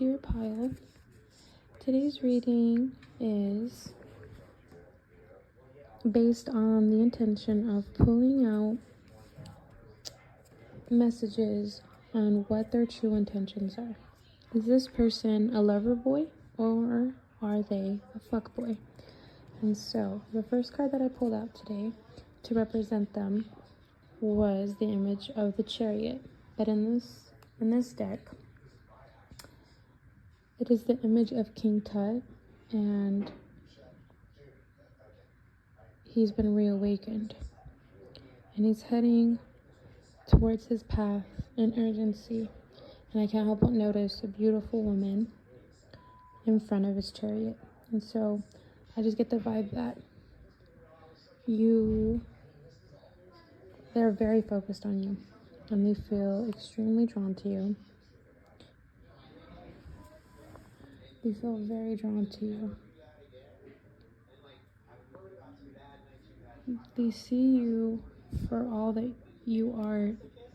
to your pile. Today's reading is based on the intention of pulling out messages on what their true intentions are. Is this person a lover boy or are they a fuck boy? And so the first card that I pulled out today to represent them was the image of the Chariot. But in this deck, it is the image of King Tut, and he's been reawakened. And he's heading towards his path in urgency. And I can't help but notice a beautiful woman in front of his chariot. And so I just get the vibe that they're very focused on you. And they feel extremely drawn to you. They feel very drawn to you. They see you for all that you are.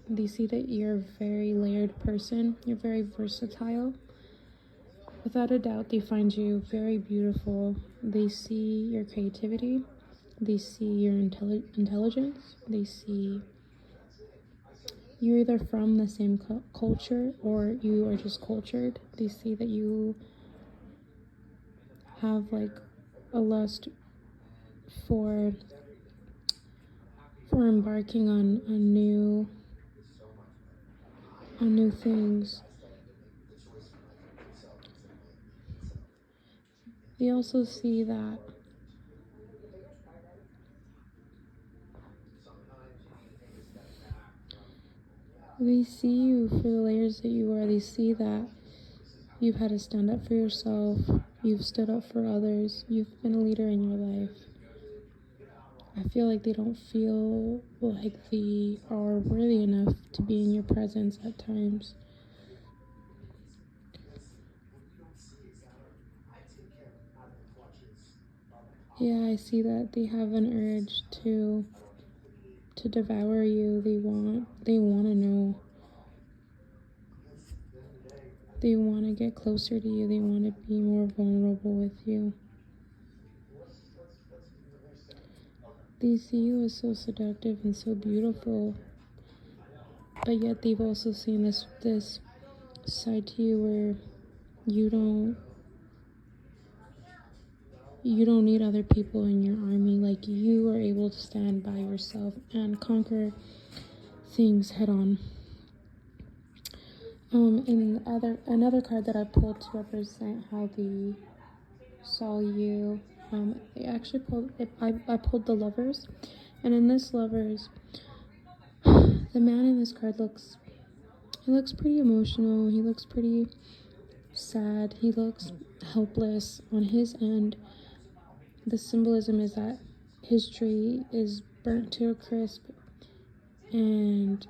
They see that you're a very layered person. You're very versatile. Without a doubt, they find you very beautiful. They see your creativity. They see your intelligence. They see you're either from the same culture or you are just cultured. They see that you have like a lust for embarking on new things. They also see that they see you for the layers that you are. They see that you've had to stand up for yourself. You've stood up for others. You've been a leader in your life. I feel like they don't feel like they are worthy enough to be in your presence at times. Yeah, I see that they have an urge to devour you. They want to know. They want to get closer to you. They want to be more vulnerable with you. They see you as so seductive and so beautiful, but yet they've also seen this side to you where you don't need other people in your army. Like, you are able to stand by yourself and conquer things head on. And another card that I pulled to represent how they saw you, I pulled the Lovers, and in this Lovers, the man in this card looks pretty emotional. He looks pretty sad. He looks helpless. On his end, the symbolism is that his tree is burnt to a crisp, and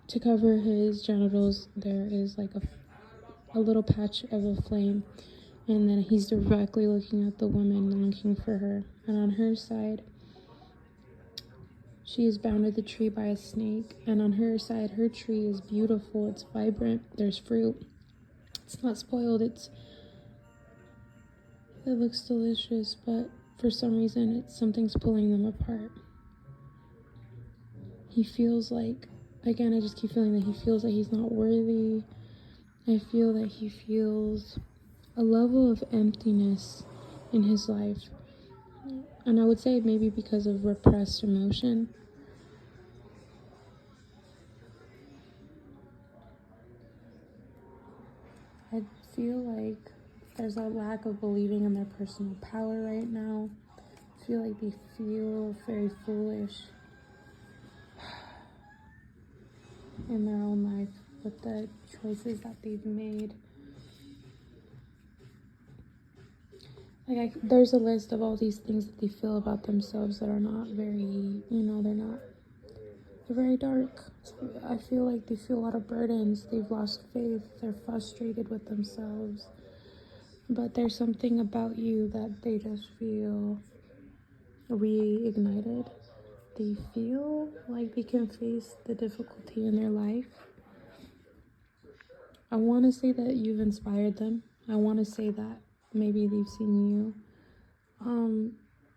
to cover his genitals there is like a little patch of a flame, and then he's directly looking at the woman, longing for her. And on her side, she is bound to the tree by a snake, and on her side, her tree is beautiful. It's vibrant. There's fruit. It's not spoiled. It looks delicious, but for some reason, something's pulling them apart. He feels like, again, I just keep feeling that he feels that he's not worthy. I feel that he feels a level of emptiness in his life. And I would say maybe because of repressed emotion. I feel like there's a lack of believing in their personal power right now. I feel like they feel very foolish in their own life with the choices that they've made. Like, there's a list of all these things that they feel about themselves that are not very, they're very dark. I feel like they feel a lot of burdens. They've lost faith. They're frustrated with themselves. But there's something about you that they just feel reignited. They feel like they can face the difficulty in their life. I want to say that you've inspired them. I want to say that maybe they've seen you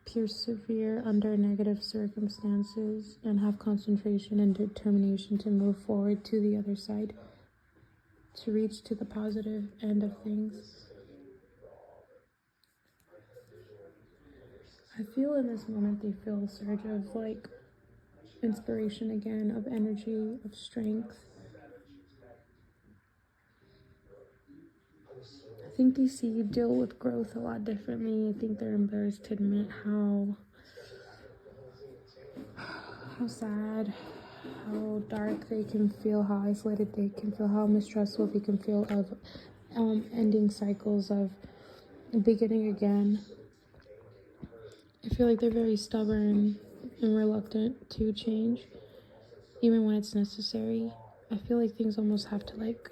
persevere under negative circumstances and have concentration and determination to move forward to the other side, to reach to the positive end of things. I feel in this moment they feel a surge of like inspiration again, of energy, of strength. I think they see you deal with growth a lot differently. I think they're embarrassed to admit how sad, how dark they can feel, how isolated they can feel, how mistrustful they can feel of ending cycles, of beginning again. I feel like they're very stubborn and reluctant to change, even when it's necessary. I feel like things almost have to like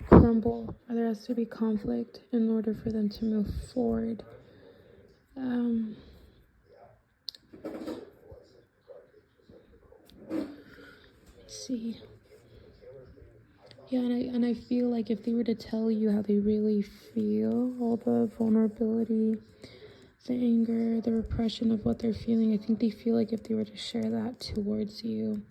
crumble, or there has to be conflict in order for them to move forward. Let's see. Yeah, and I feel like if they were to tell you how they really feel, all the vulnerability, the anger, the repression of what they're feeling, I think they feel like if they were to share that towards you,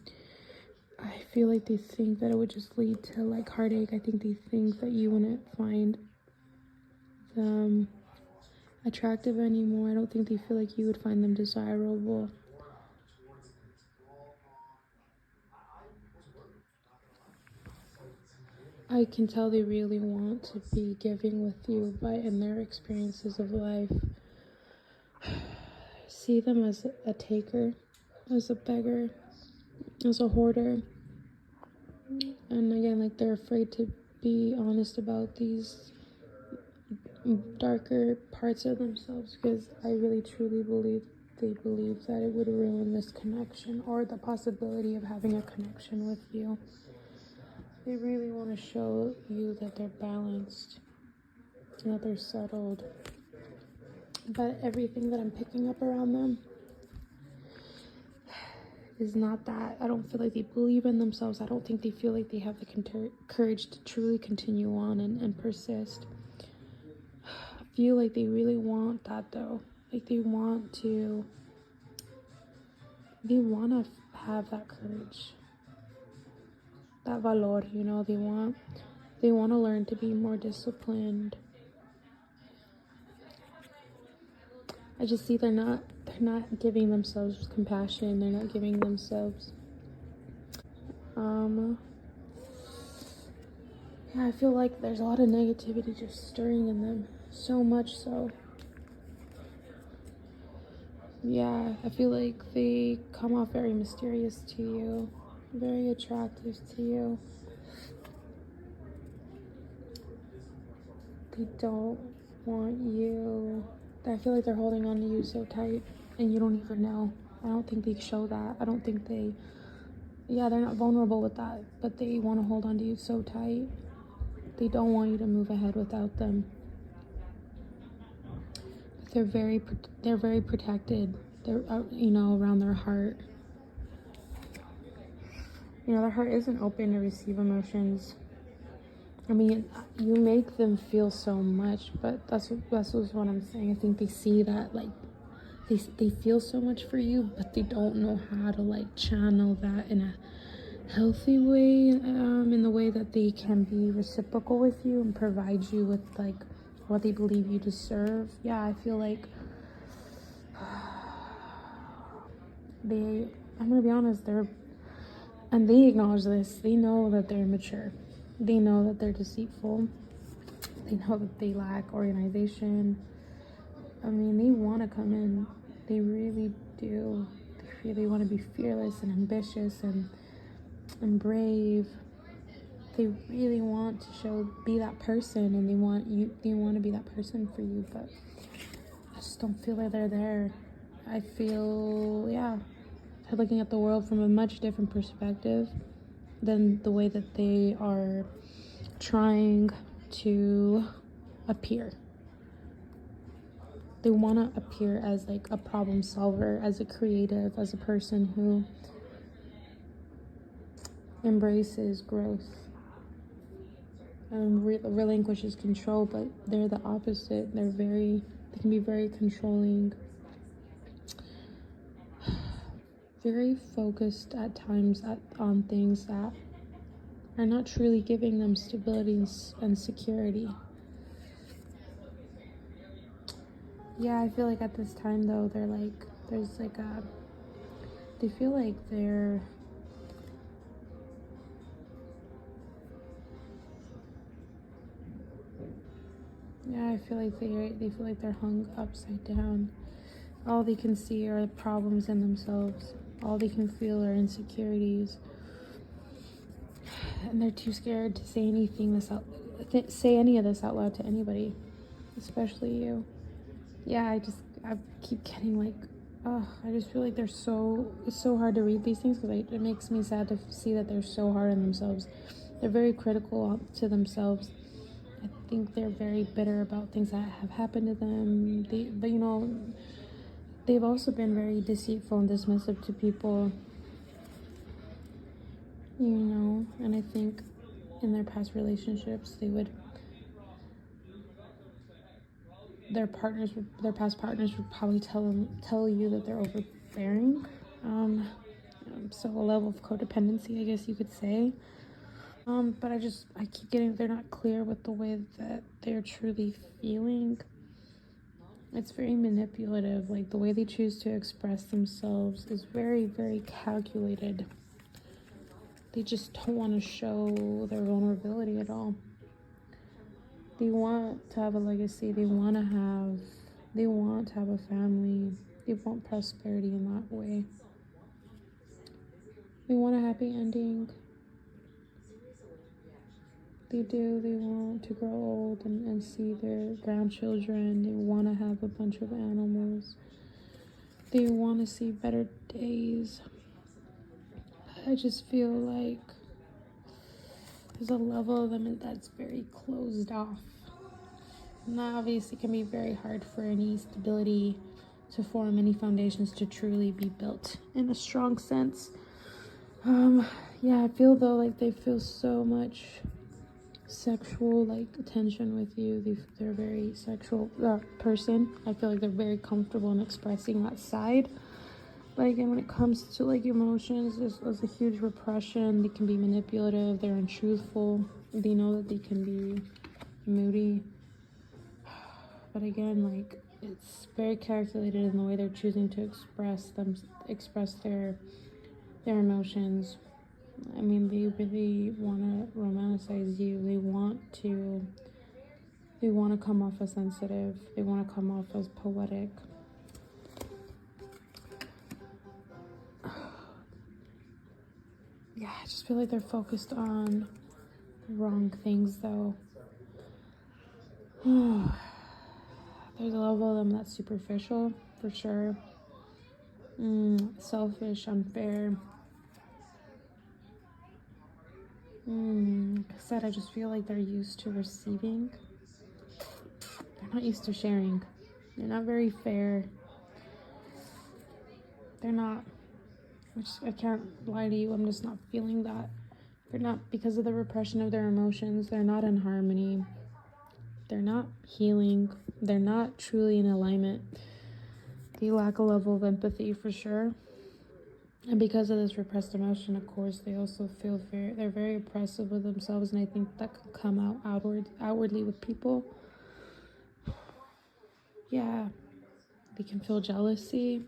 I feel like they think that it would just lead to like heartache. I think they think that you wouldn't find them attractive anymore. I don't think they feel like you would find them desirable. I can tell they really want to be giving with you, but in their experiences of life, see them as a taker, as a beggar, as a hoarder. And again, like they're afraid to be honest about these darker parts of themselves, because I really truly believe they believe that it would ruin this connection or the possibility of having a connection with you. They really want to show you that they're balanced and that they're settled. But everything that I'm picking up around them is not that. I don't feel like they believe in themselves. I don't think they feel like they have the courage to truly continue on and persist. I feel like they really want that though. Like they want to have that courage, that valor, you know. They want to learn to be more disciplined. I just see they're not giving themselves compassion. They're not giving themselves yeah, I feel like there's a lot of negativity just stirring in them, so much so. Yeah, I feel like they come off very mysterious to you, very attractive to you. They don't want you. I feel like they're holding on to you so tight, and you don't even know. I don't think they show that. I don't think they're not vulnerable with that, but they want to hold on to you so tight. They don't want you to move ahead without them. They're very protected. They're around their heart. Their heart isn't open to receive emotions. I mean, you make them feel so much, but that's what I'm saying. I think they see that, like, they feel so much for you, but they don't know how to, like, channel that in a healthy way, in the way that they can be reciprocal with you and provide you with, like, what they believe you deserve. Yeah, I feel like I'm gonna be honest, and they acknowledge this. They know that they're immature. They know that they're deceitful. They know that they lack organization. I mean, they want to come in. They really do. They really want to be fearless and ambitious and brave. They really want to be that person, and they want to be that person for you, but I just don't feel like they're there. I feel, they're looking at the world from a much different perspective than the way that they are trying to appear. They want to appear as like a problem solver, as a creative, as a person who embraces growth. relinquishes control, but they're the opposite. They can be very controlling, very focused at times on things that are not truly giving them stability and security. Yeah, I feel like at this time though, they feel like they're I feel like they feel like they're hung upside down. All they can see are problems in themselves. All they can feel are insecurities, and they're too scared to say say any of this out loud to anybody, especially you. Yeah, I keep getting like, I just feel like it's so hard to read these things because it makes me sad to see that they're so hard on themselves. They're very critical to themselves. I think they're very bitter about things that have happened to them. But they've also been very deceitful and dismissive to people. And I think in their past relationships, their past partners would probably tell you that they're overbearing. So a level of codependency, I guess you could say. But I keep getting, they're not clear with the way that they're truly feeling. It's very manipulative. Like the way they choose to express themselves is very, very calculated. They just don't want to show their vulnerability at all. They want to have a legacy. They want to have a family. They want prosperity in that way. They want a happy ending. They do. They want to grow old and see their grandchildren. They want to have a bunch of animals. They want to see better days. I just feel like there's a level of them that's very closed off. And that obviously can be very hard for any stability to form, any foundations to truly be built in a strong sense. I feel though like they feel so much sexual attention with you. They're a very sexual person. I feel like they're very comfortable in expressing that side. But again, when it comes to emotions, there's a huge repression. They can be manipulative. They're untruthful. They know that they can be moody. But again, it's very calculated in the way they're choosing to express their emotions. I mean, they really want to romanticize you. They want to come off as sensitive. They want to come off as poetic. Yeah, I just feel like they're focused on the wrong things, though. There's a level of them that's superficial, for sure. Selfish, unfair. Like I said, I just feel like they're used to receiving. They're not used to sharing. They're not very fair. They're not, I can't lie to you, I'm just not feeling that. They're not, because of the repression of their emotions, they're not in harmony. They're not healing. They're not truly in alignment. They lack a level of empathy for sure. And because of this repressed emotion, of course, they also feel they're very oppressive with themselves, and I think that can come out outwardly with people. Yeah, they can feel jealousy.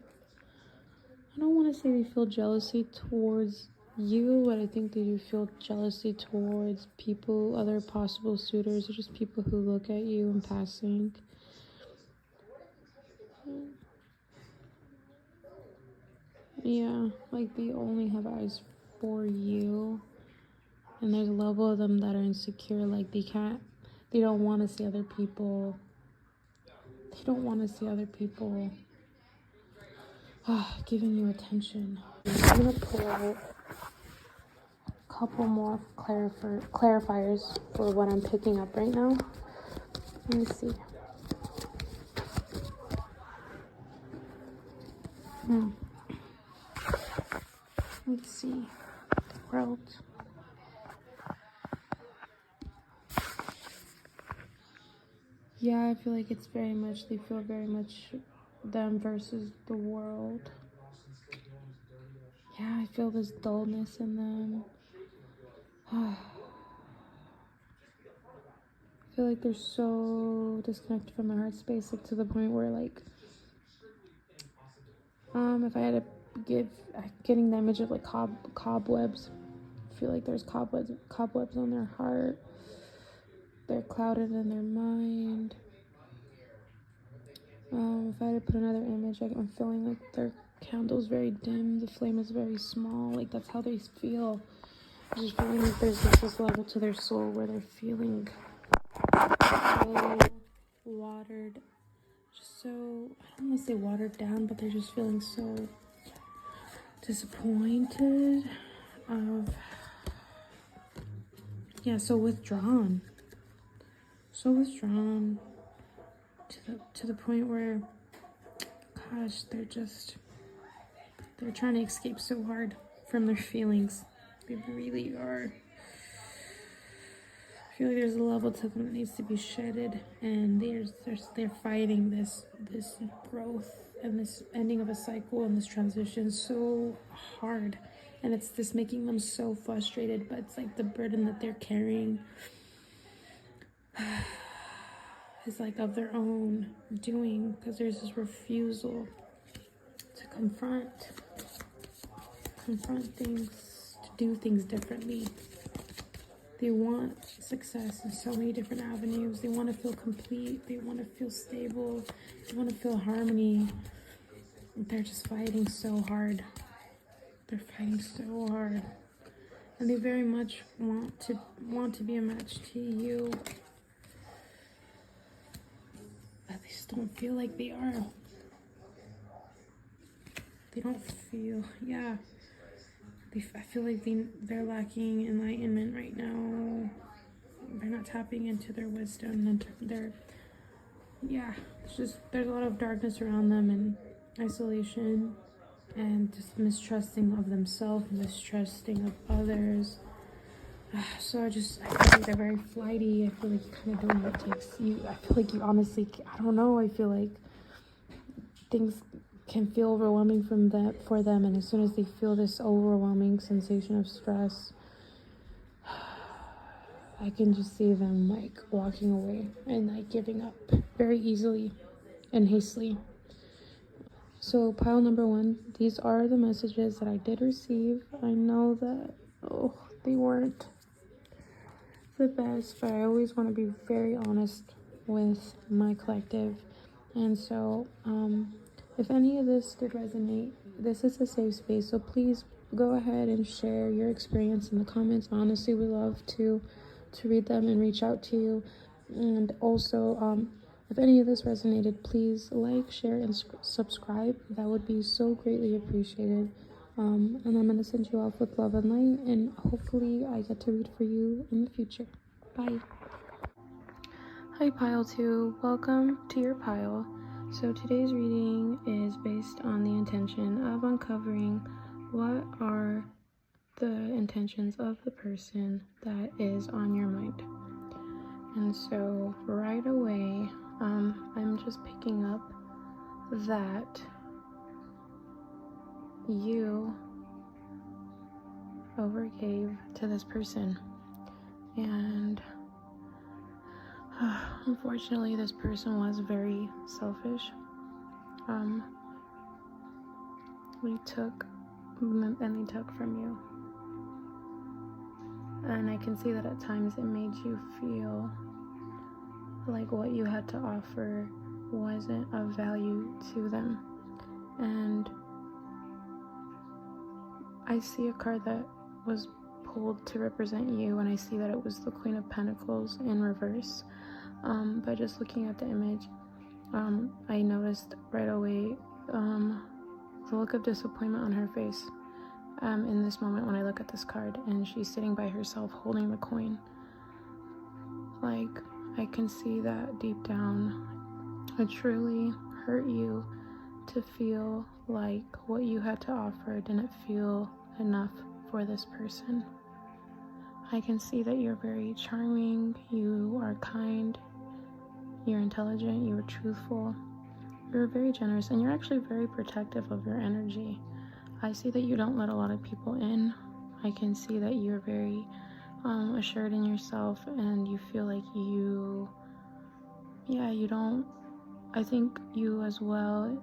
I don't want to say they feel jealousy towards you, but I think they do feel jealousy towards people, other possible suitors, or just people who look at you in passing. Yeah, they only have eyes for you. And there's a level of them that are insecure, they don't want to see other people. They don't want to see other people giving you attention. I'm going to pull out a couple more clarifiers for what I'm picking up right now. Let me see. Let's see. World. Yeah, I feel like it's very much, they feel very much them versus the world. Yeah, I feel this dullness in them. I feel like they're so disconnected from their heart space, like to the point where, like, if I had to give, getting the image of like cobwebs, I feel like there's cobwebs on their heart. They're clouded in their mind. If I had to put another image, like, I'm feeling like their candle's very dim, the flame is very small, like that's how they feel. I'm just feeling like there's this level to their soul where they're feeling so watered, just so, I don't want to say watered down, but they're just feeling so disappointed, so withdrawn to the point where, gosh, they're trying to escape so hard from their feelings. They really are. I feel like there's a level to them that needs to be shedded, and they're fighting this growth and this ending of a cycle and this transition so hard, and it's just making them so frustrated. But it's like the burden that they're carrying is like of their own doing, because there's this refusal to confront things, to do things differently. They want success in so many different avenues. They want to feel complete. They want to feel stable. They want to feel harmony. They're just fighting so hard. They're fighting so hard. And they very much want to be a match to you. But they just don't feel like they are. They don't feel, I feel like they're lacking enlightenment right now. They're not tapping into their wisdom and there's a lot of darkness around them, and isolation, and just mistrusting of themselves, mistrusting of others. So I feel like they're very flighty. I feel like you kind of don't know what takes you. I feel like you honestly, I don't know. I feel like things can feel overwhelming for them, and as soon as they feel this overwhelming sensation of stress, I can just see them like walking away and like giving up very easily and hastily. So pile number 1, these are the messages that I did receive. I know that they weren't the best, but I always want to be very honest with my collective. And so if any of this did resonate, this is a safe space, so please go ahead and share your experience in the comments. Honestly, we love to read them and reach out to you. And also, if any of this resonated, please like, share, and subscribe. That would be so greatly appreciated. And I'm going to send you off with love and light, and hopefully I get to read for you in the future. Bye. Hi, Pile 2. Welcome to your pile. So today's reading is based on the intention of uncovering what are the intentions of the person that is on your mind. And so right away, I'm just picking up that you overgave to this person, and unfortunately this person was very selfish. They took from you, and I can see that at times it made you feel like what you had to offer wasn't of value to them. And I see a card that was pulled to represent you, and I see that it was the Queen of Pentacles in reverse. By just looking at the image, I noticed right away the look of disappointment on her face in this moment when I look at this card, and she's sitting by herself holding the coin. Like, I can see that deep down it truly hurt you to feel like what you had to offer didn't feel enough for this person. I can see that you're very charming, you are kind, you're intelligent, you're truthful, you're very generous, and you're actually very protective of your energy. I see that you don't let a lot of people in. I can see that you're very assured in yourself, and you feel like you don't, I think you, as well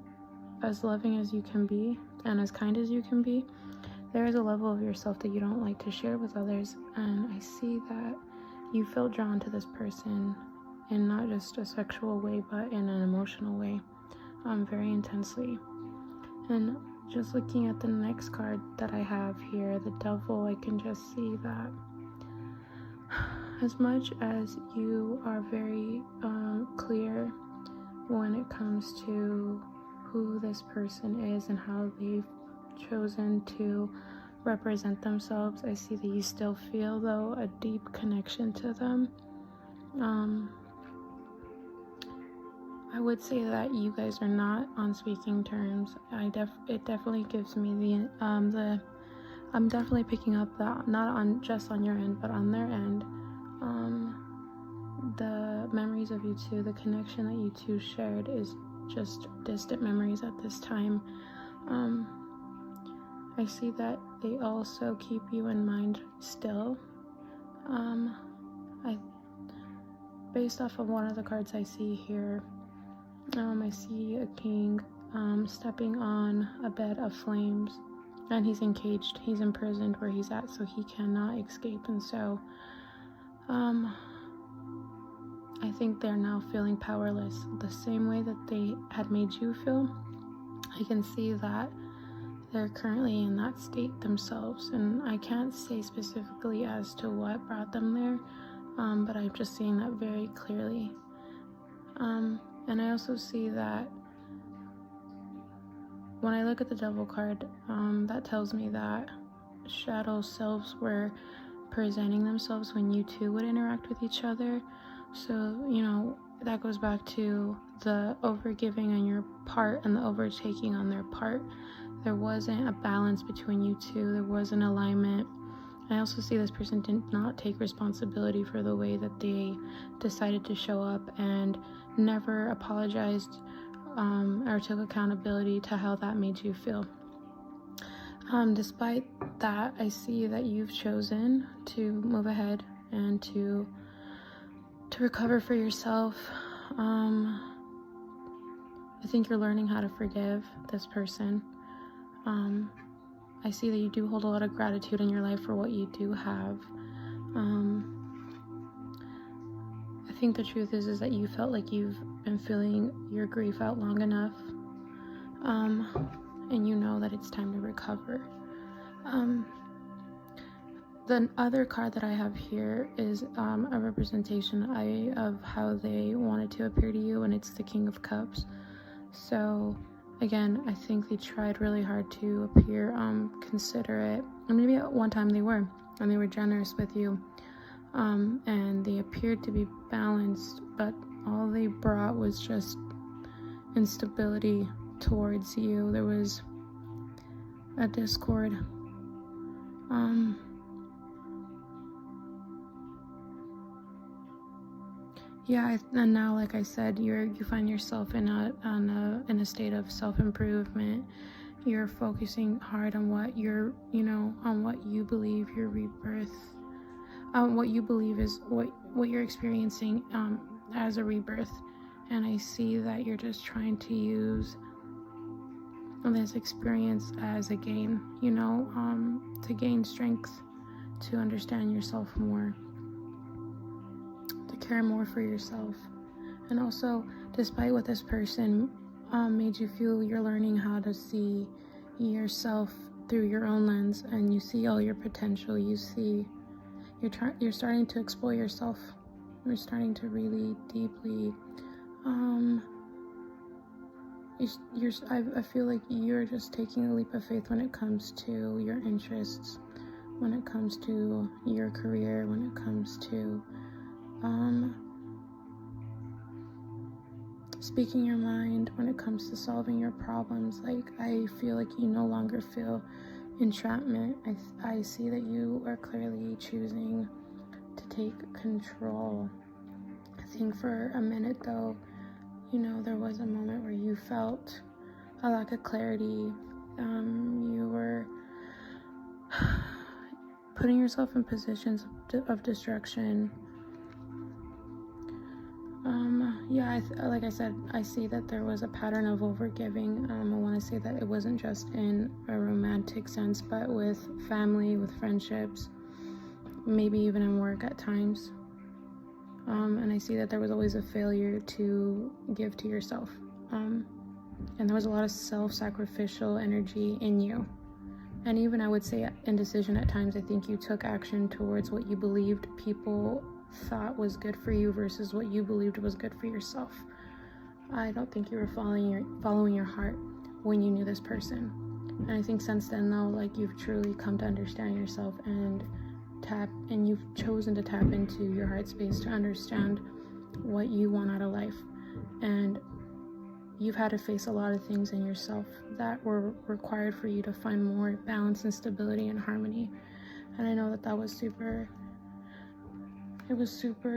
as loving as you can be and as kind as you can be, there is a level of yourself that you don't like to share with others. And I see that you feel drawn to this person in not just a sexual way, but in an emotional way, very intensely. And just looking at the next card that I have here, the Devil, I can just see that as much as you are very clear when it comes to who this person is and how they've chosen to represent themselves, I see that you still feel, though, a deep connection to them. I would say that you guys are not on speaking terms. It definitely gives me I'm definitely picking up that, not on just on your end, but on their end. The memories of you two, the connection that you two shared is just distant memories at this time. I see that they also keep you in mind still. Based off of one of the cards I see here, I see a king stepping on a bed of flames, and he's encaged, he's imprisoned where he's at, so he cannot escape. And so I think they're now feeling powerless the same way that they had made you feel. I can see that they're currently in that state themselves, and I can't say specifically as to what brought them there, but I'm just seeing that very clearly. And I also see that when I look at the Devil card, that tells me that shadow selves were presenting themselves when you two would interact with each other. So, that goes back to the overgiving on your part and the overtaking on their part. There wasn't a balance between you two. There was an alignment. I also see this person did not take responsibility for the way that they decided to show up, and never apologized or took accountability to how that made you feel. Despite that, I see that you've chosen to move ahead and to recover for yourself. I think you're learning how to forgive this person. I see that you do hold a lot of gratitude in your life for what you do have. I think the truth is that you felt like you've been feeling your grief out long enough, and you know that it's time to recover. The other card that I have here is a representation of how they wanted to appear to you, and it's the King of Cups. So again, I think they tried really hard to appear considerate, and maybe at one time they were generous with you, and they appeared to be balanced, but all they brought was just instability towards you. There was a discord. And now, like I said, you find yourself in a state of self-improvement. You're focusing hard on what on what you believe your rebirth, what you believe is what you're experiencing as a rebirth. And I see that you're just trying to use this experience as a gain, to gain strength, to understand yourself more, to care more for yourself. And also, despite what this person made you feel, you're learning how to see yourself through your own lens, and you see all your potential. You see, you're starting to explore yourself. You're starting to really deeply I feel like you're just taking a leap of faith when it comes to your interests, when it comes to your career, when it comes to speaking your mind, when it comes to solving your problems. Like, I feel like you no longer feel entrapment. I see that you are clearly choosing to take control think for a minute though, there was a moment where you felt a lack of clarity. You were putting yourself in positions of destruction. Like I said, I see that there was a pattern of overgiving. I want to say that it wasn't just in a romantic sense, but with family, with friendships, maybe even in work at times. And I see that there was always a failure to give to yourself. And there was a lot of self-sacrificial energy in you. And even, I would say, indecision at times. I think you took action towards what you believed people thought was good for you versus what you believed was good for yourself. I don't think you were following your heart when you knew this person. And I think since then, though, like, you've truly come to understand yourself and you've chosen to tap into your heart space to understand what you want out of life. And you've had to face a lot of things in yourself that were required for you to find more balance and stability and harmony. And I know that was super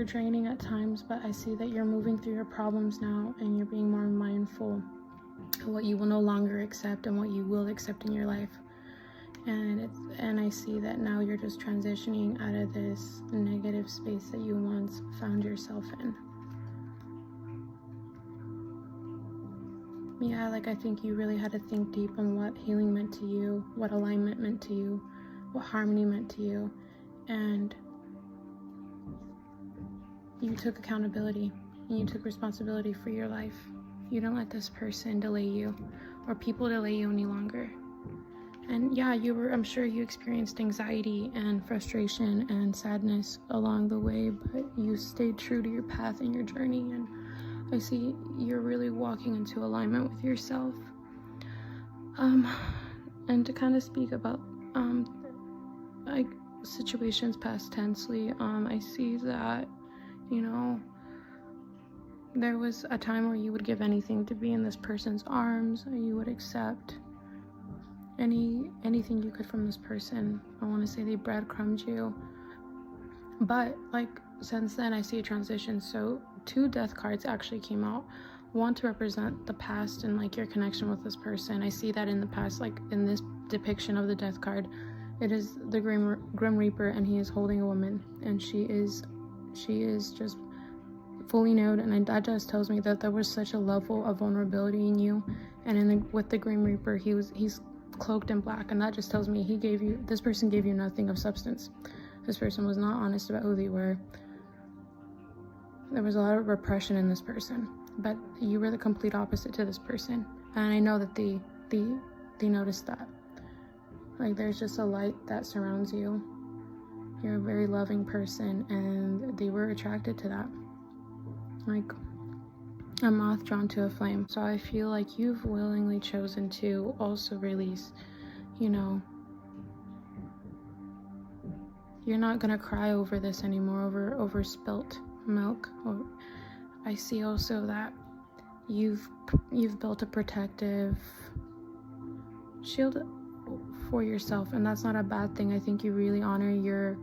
draining at times, but I see that you're moving through your problems now and you're being more mindful of what you will no longer accept and what you will accept in your life. And I see that now you're just transitioning out of this negative space that you once found yourself in. Yeah, like, I think you really had to think deep on what healing meant to you, what alignment meant to you, what harmony meant to you, and you took accountability and you took responsibility for your life. You don't let this person delay you or people delay you any longer. And yeah, I'm sure you experienced anxiety and frustration and sadness along the way, but you stayed true to your path and your journey. And I see you're really walking into alignment with yourself. And to kind of speak about like situations past tensely, I see that, there was a time where you would give anything to be in this person's arms, or you would accept anything you could from this person. I want to say they breadcrumbed you. But like, since then, I see a transition. So 2 death cards actually came out. One to represent the past and like your connection with this person. I see that in the past, like in this depiction of the death card, it is the Grim Reaper, and he is holding a woman, and she is just fully nude, and that just tells me that there was such a level of vulnerability in you. And with the Grim Reaper, he's cloaked in black, and that just tells me this person gave you nothing of substance. This person was not honest about who they were. There was a lot of repression in this person, but you were the complete opposite to this person. And I know that they noticed that. Like, there's just a light that surrounds you. You're a very loving person, and they were attracted to that. Like a moth drawn to a flame. So I feel like you've willingly chosen to also release, you're not gonna cry over this anymore, over spilt milk. I see also that you've built a protective shield for yourself, and that's not a bad thing. I think you really honor your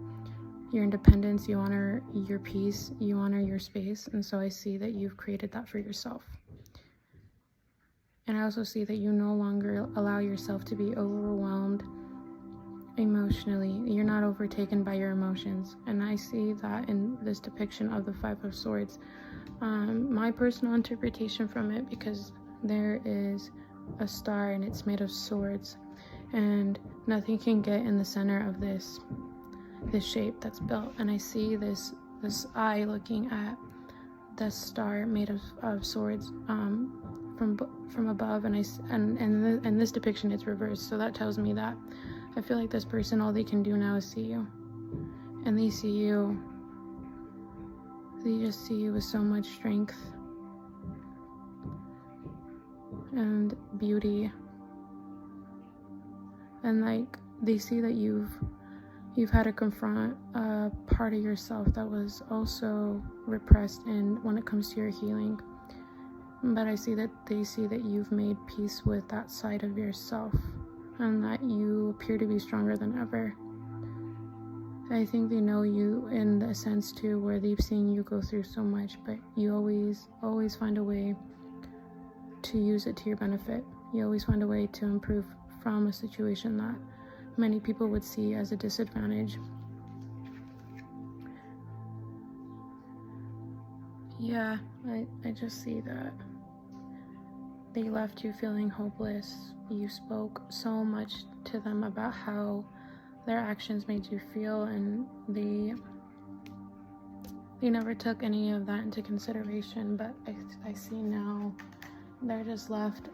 independence, you honor your peace, you honor your space, and so I see that you've created that for yourself. And I also see that you no longer allow yourself to be overwhelmed emotionally. You're not overtaken by your emotions, and I see that in this depiction of the 5 of Swords. My personal interpretation from it, because there is a star and it's made of swords, and nothing can get in the center of this shape that's built, and I see this eye looking at the star made of swords from above, and this depiction is reversed, so that tells me that I feel like this person, all they can do now is see you, and they just see you with so much strength and beauty, and like, they see that you've had to confront a part of yourself that was also repressed when it comes to your healing. But I see that they see that you've made peace with that side of yourself, and that you appear to be stronger than ever. I think they know you in the sense too, where they've seen you go through so much, but you always find a way to use it to your benefit. You always find a way to improve from a situation that many people would see as a disadvantage. Yeah, I just see that they left you feeling hopeless. You spoke so much to them about how their actions made you feel, and they never took any of that into consideration. But I see now they're just left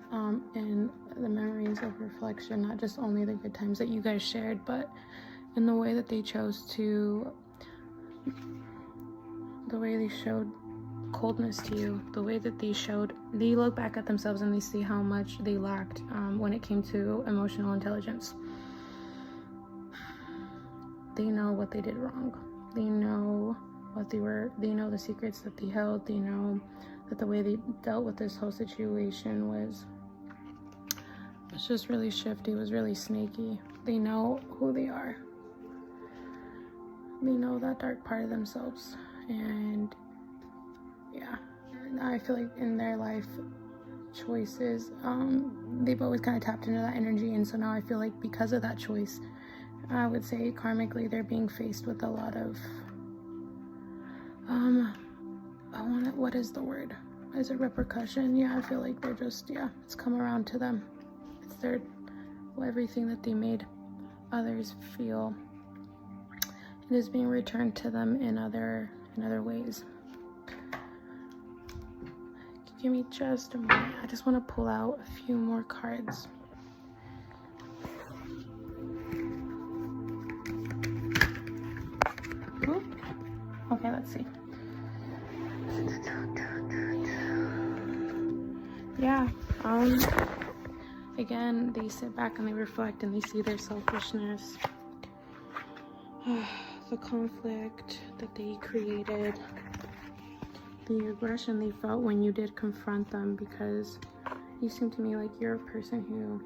in the memories of reflection, not just only the good times that you guys shared, but in the way that they chose to, the way they showed coldness to you, the way that they look back at themselves and they see how much they lacked when it came to emotional intelligence. They know what they did wrong. They know they know the secrets that they held. They know that the way they dealt with this whole situation was just really shifty, was really snaky. They know who they are. They know that dark part of themselves. And yeah, I feel like in their life choices, they've always kind of tapped into that energy. And so now I feel like because of that choice, I would say karmically they're being faced with a lot of what is the word? Is it repercussion? Yeah, I feel like they're just, it's come around to them. It's everything that they made others feel, it is being returned to them in other ways. Give me just a moment. I just want to pull out a few more cards. Okay, let's see. Yeah, again, they sit back and they reflect and they see their selfishness, the conflict that they created, the aggression they felt when you did confront them, because you seem to me like you're a person who,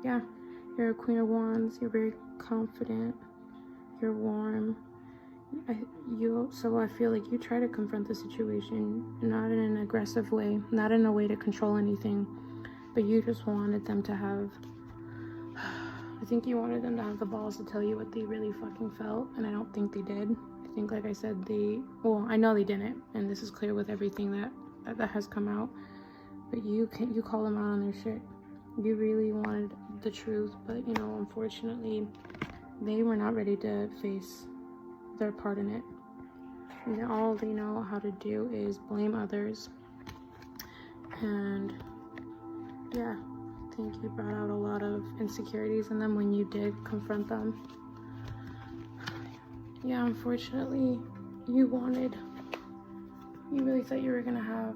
you're a Queen of Wands, you're very confident, you're warm. So I feel like you try to confront the situation, not in an aggressive way, not in a way to control anything, but you just wanted them to have, I think you wanted them to have the balls to tell you what they really fucking felt, and I don't think they did. I think, like I said, I know they didn't, and this is clear with everything that has come out, but you call them out on their shit. You really wanted the truth, but, unfortunately, they were not ready to face their part in it. And all they know how to do is blame others. And I think you brought out a lot of insecurities in them when you did confront them. Unfortunately, you really thought you were gonna have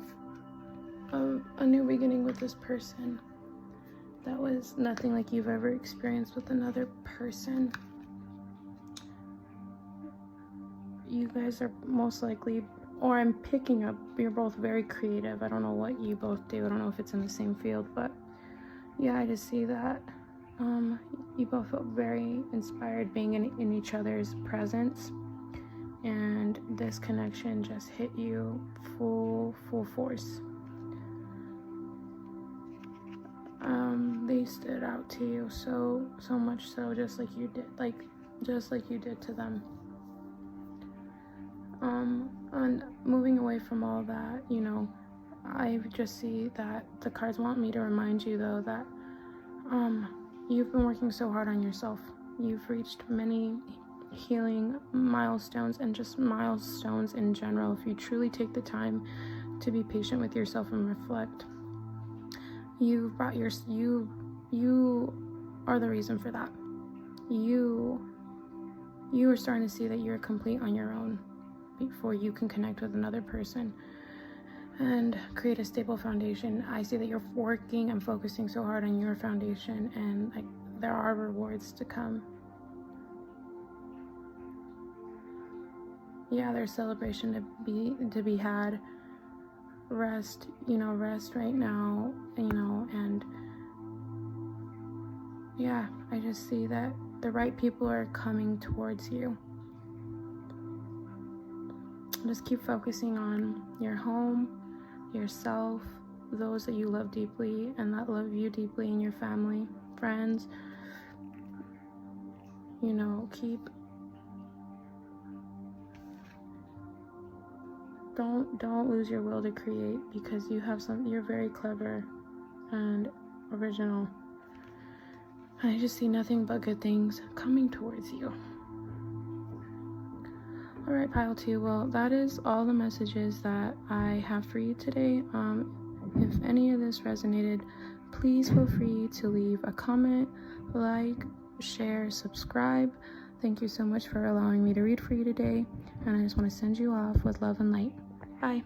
a new beginning with this person that was nothing like you've ever experienced with another person. You guys are most likely, or I'm picking up, you're both very creative. I don't know what you both do. I don't know if it's in the same field, but I just see that you both felt very inspired being in each other's presence, and this connection just hit you full force. They stood out to you so much so, just like you did to them. And moving away from all that, I just see that the cards want me to remind you, though, that you've been working so hard on yourself. You've reached many healing milestones, and just milestones in general. If you truly take the time to be patient with yourself and reflect, you are the reason for that. You are starting to see that you're complete on your own before you can connect with another person and create a stable foundation. I see that you're working and focusing so hard on your foundation, and there are rewards to come. There's celebration to be had. Rest right now, and I just see that the right people are coming towards you. Just keep focusing on your home, yourself, those that you love deeply and that love you deeply, in your family, friends. You know, don't lose your will to create, because you're very clever and original. And I just see nothing but good things coming towards you. All right, pile 2. Well, that is all the messages that I have for you today. If any of this resonated, please feel free to leave a comment, like, share, subscribe. Thank you so much for allowing me to read for you today. And I just want to send you off with love and light. Bye.